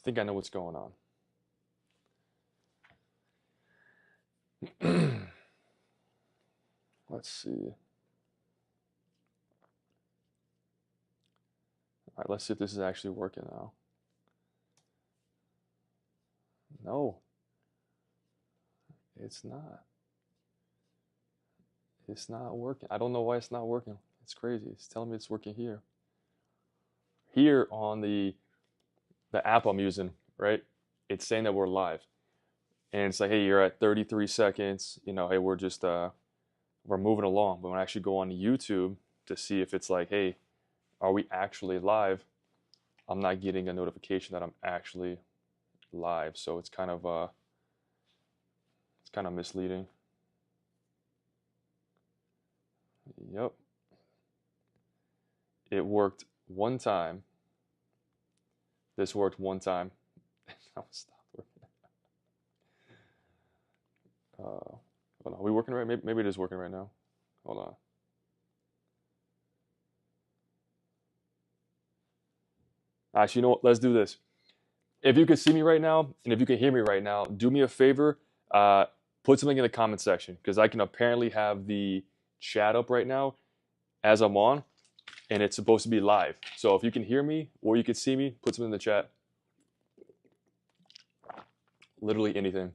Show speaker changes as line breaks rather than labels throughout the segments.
think I know what's going on. Let's see. All right, let's see if this is actually working now. No, it's not. It's not working. I don't know why it's not working. It's crazy. It's telling me it's working here. Here on the app I'm using, right? It's saying that we're live. And it's like, hey, you're at 33 seconds. Hey, we're moving along. But when I actually go on YouTube to see if it's like, hey, are we actually live? I'm not getting a notification that I'm actually live. So it's kind of misleading. Yep. It worked one time. This worked one time. Now it stopped working. Hold on. Are we working right? Maybe it is working right now. Hold on. Actually, you know what? Let's do this. If you can see me right now and if you can hear me right now, do me a favor. Put something in the comment section because I can apparently have the chat up right now as I'm on, and it's supposed to be live. So if you can hear me or you can see me, put something in the chat. Literally anything.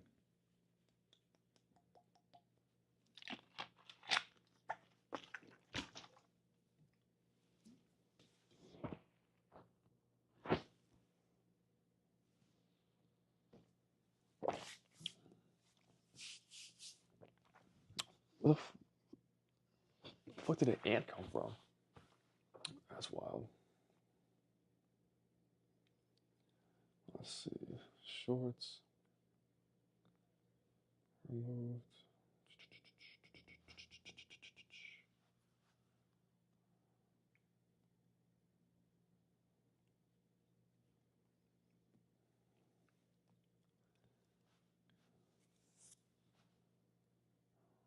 Where the fuck did an ant come from? That's wild. Let's see. Shorts. Removed.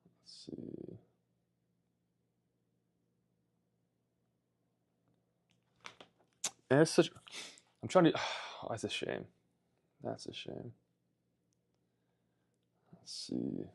Let's see. And it's such. I'm trying to. Oh, that's a shame. That's a shame. Let's see.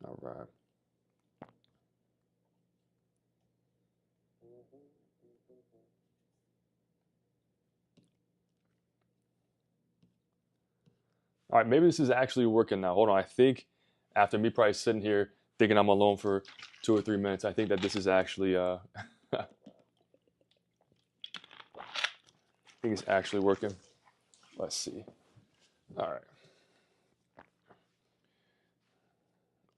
All right. All right, maybe this is actually working now. Hold on. I think after me probably sitting here thinking I'm alone for 2 or 3 minutes, I think that this is actually I think it's actually working. Let's see. All right.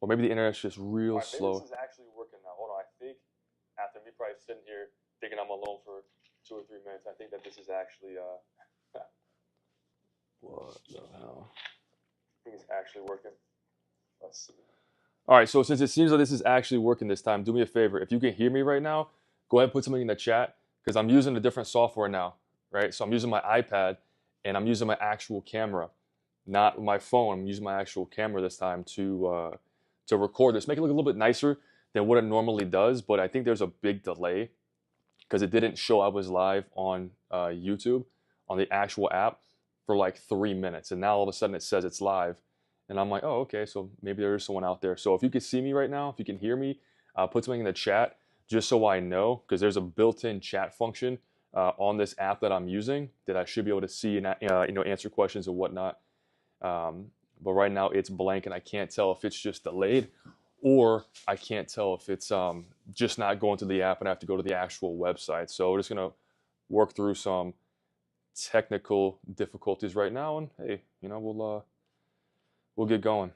Or maybe the internet's just real slow. Maybe this is actually working now. Hold on. I think after me probably sitting here thinking I'm alone for 2 or 3 minutes, I think that this is actually what the hell? I think it's actually working. Let's see. All right, so since it seems like this is actually working this time, do me a favor. If you can hear me right now, go ahead and put something in the chat because I'm using a different software now, right? So I'm using my iPad and I'm using my actual camera, not my phone. I'm using my actual camera this time to record this, make it look a little bit nicer than what it normally does. But I think there's a big delay because it didn't show I was live on YouTube on the actual app for like 3 minutes, and now all of a sudden it says it's live. And I'm like, oh, okay, so maybe there is someone out there. So if you can see me right now, if you can hear me, put something in the chat just so I know, because there's a built-in chat function on this app that I'm using that I should be able to see and answer questions and whatnot. But right now it's blank, and I can't tell if it's just delayed, or I can't tell if it's just not going to the app and I have to go to the actual website. So we're just gonna work through some technical difficulties right now, and hey, we'll get going.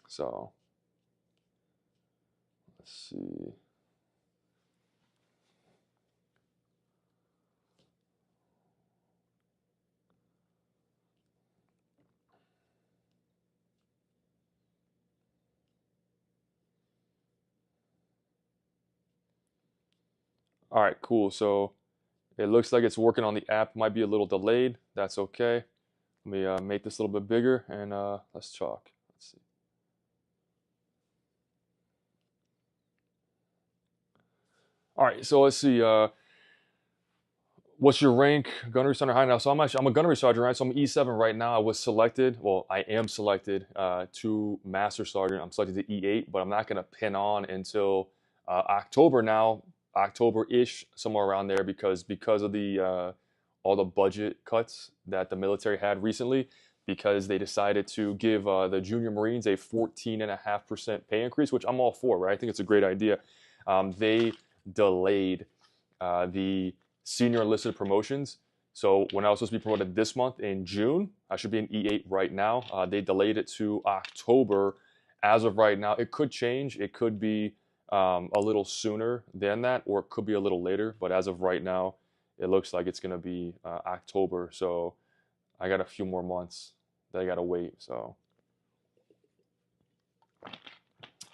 So let's see. All right, cool. So it looks like it's working on the app. Might be a little delayed. That's okay. Let me make this a little bit bigger and let's talk. Let's see. All right, so let's see. What's your rank? Gunnery Sergeant high now. So I'm a Gunnery Sergeant, right? So I'm E7 right now. I was selected. Well, I am selected to Master Sergeant. I'm selected to E8, but I'm not going to pin on until October now, October-ish, somewhere around there, because of the all the budget cuts that the military had recently, because they decided to give the junior Marines a 14.5% pay increase, which I'm all for, right? I think it's a great idea. They delayed the senior enlisted promotions. So when I was supposed to be promoted this month in June, I should be in E8 right now. They delayed it to October. As of right now, it could change. It could be a little sooner than that, or it could be a little later. But as of right now, it looks like it's going to be October. So I got a few more months that I got to wait. So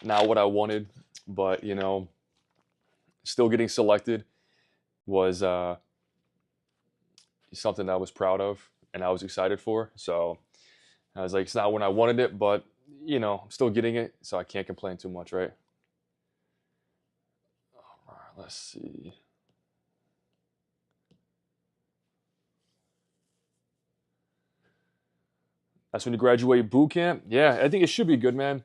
not what I wanted, but you know, still getting selected was something that I was proud of and I was excited for. So I was like, it's not when I wanted it, but you know, I'm still getting it, so I can't complain too much, right? All right, let's see. That's when you graduate boot camp. Yeah, I think it should be good, man.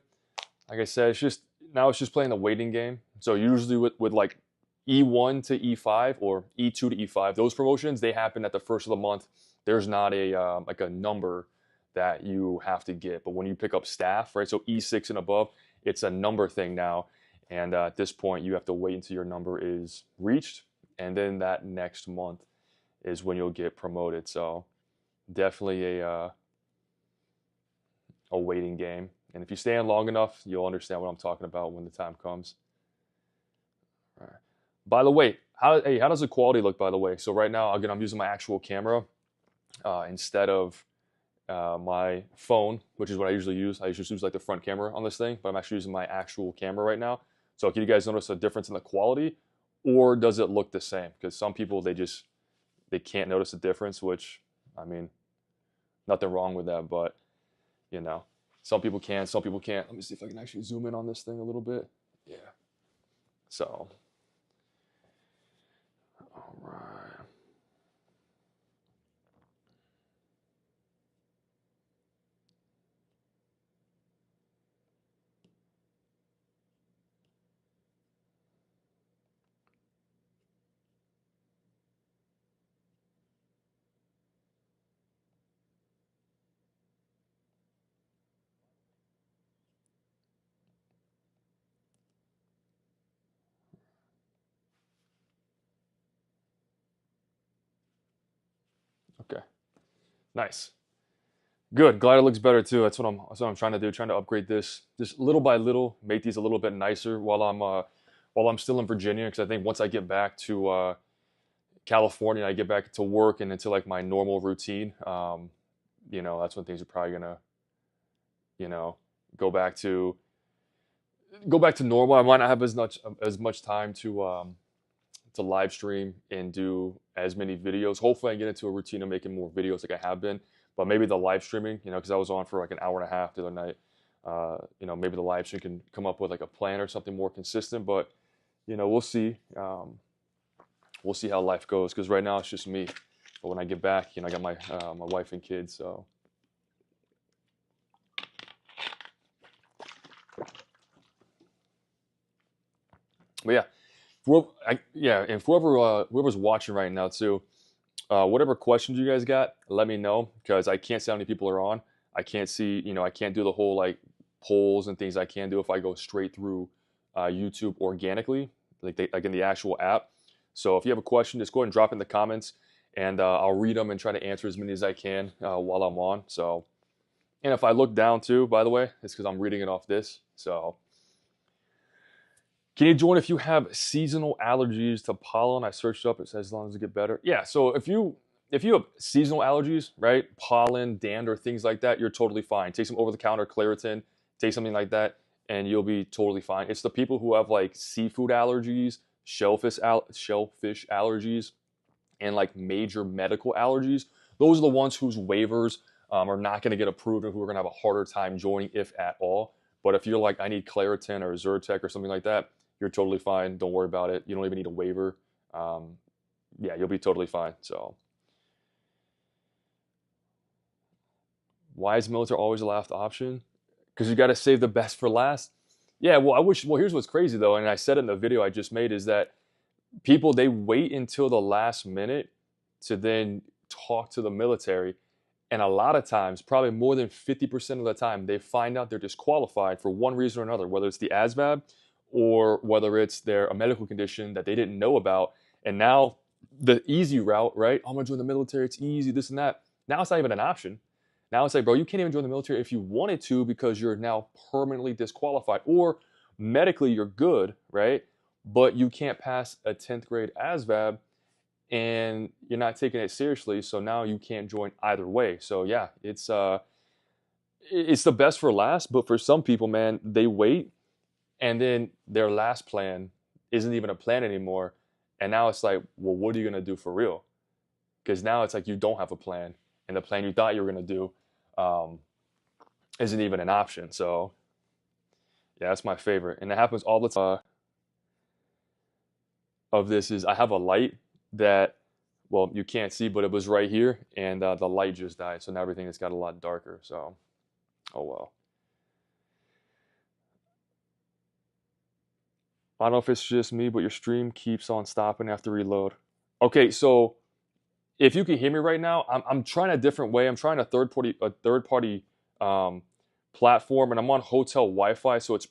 Like I said, it's just now it's just playing the waiting game. So usually with like E1 to E5 or E2 to E5, those promotions they happen at the first of the month. There's not a like a number that you have to get, but when you pick up staff, right? So E6 and above, it's a number thing now, and at this point, you have to wait until your number is reached, and then that next month is when you'll get promoted. So definitely a waiting game. And if you stay in long enough, you'll understand what I'm talking about when the time comes. All right. By the way, how does the quality look, by the way? So right now, again, I'm using my actual camera instead of my phone, which is what I usually use. I usually use like the front camera on this thing, but I'm actually using my actual camera right now. So can you guys notice a difference in the quality, or does it look the same? Because some people, they can't notice the difference, which, I mean, nothing wrong with that, but you know, some people can, some people can't. Let me see if I can actually zoom in on this thing a little bit. Yeah. So, all right. Okay. Nice. Good. Glad it looks better too. That's what I'm trying to do. Trying to upgrade this just little by little, make these a little bit nicer while I'm still in Virginia. Because I think once I get back to California, I get back to work and into like my normal routine. You know, that's when things are probably gonna, you know, go back to normal. I might not have as much time to live stream and do as many videos. Hopefully, I get into a routine of making more videos like I have been. But maybe the live streaming, you know, because I was on for like an hour and a half the other night. You know, maybe the live stream can come up with like a plan or something more consistent. But you know, we'll see. We'll see how life goes. Because right now it's just me. But when I get back, you know, I got my wife and kids. So. But yeah, and for whoever's watching right now too, whatever questions you guys got, let me know because I can't see how many people are on. I can't see, you know, I can't do the whole like polls and things I can do if I go straight through YouTube organically, like in the actual app. So if you have a question, just go ahead and drop in the comments, and I'll read them and try to answer as many as I can while I'm on. So, and if I look down too, by the way, it's because I'm reading it off this. So. Can you join if you have seasonal allergies to pollen? I searched up. It says as long as you get better. Yeah. So if you have seasonal allergies, right, pollen, dander, things like that, you're totally fine. Take some over-the-counter Claritin, take something like that, and you'll be totally fine. It's the people who have like seafood allergies, shellfish allergies and like major medical allergies, those are the ones whose waivers are not going to get approved and who are going to have a harder time joining, if at all. But if you're like, I need Claritin or Zyrtec or something like that, you're totally fine. Don't worry about it. You don't even need a waiver. Yeah, you'll be totally fine. So, why is military always the last option? Because you got to save the best for last. Yeah, well, I wish. Well, here's what's crazy though, and I said it in the video I just made, is that people, they wait until the last minute to then talk to the military, and a lot of times, probably more than 50% of the time, they find out they're disqualified for one reason or another, whether it's the ASVAB or whether it's a medical condition that they didn't know about. And now the easy route, right? I'm gonna join the military, it's easy, this and that. Now it's not even an option. Now it's like, bro, you can't even join the military if you wanted to, because you're now permanently disqualified. Or medically you're good, right? But you can't pass a 10th grade ASVAB and you're not taking it seriously, so now you can't join either way. So yeah, it's the best for last, but for some people, man, they wait, and then their last plan isn't even a plan anymore, and now it's like, well, what are you gonna do for real? Because now it's like you don't have a plan, and the plan you thought you were gonna do isn't even an option. So yeah, that's my favorite, and it happens all the time. Of this is, I have a light that, well, you can't see, but it was right here, and the light just died, so now everything has got a lot darker. So, oh well. I don't know if it's just me, but your stream keeps on stopping after reload. Okay, so if you can hear me right now, I'm trying a different way. I'm trying a third party platform, and I'm on hotel Wi-Fi, so it's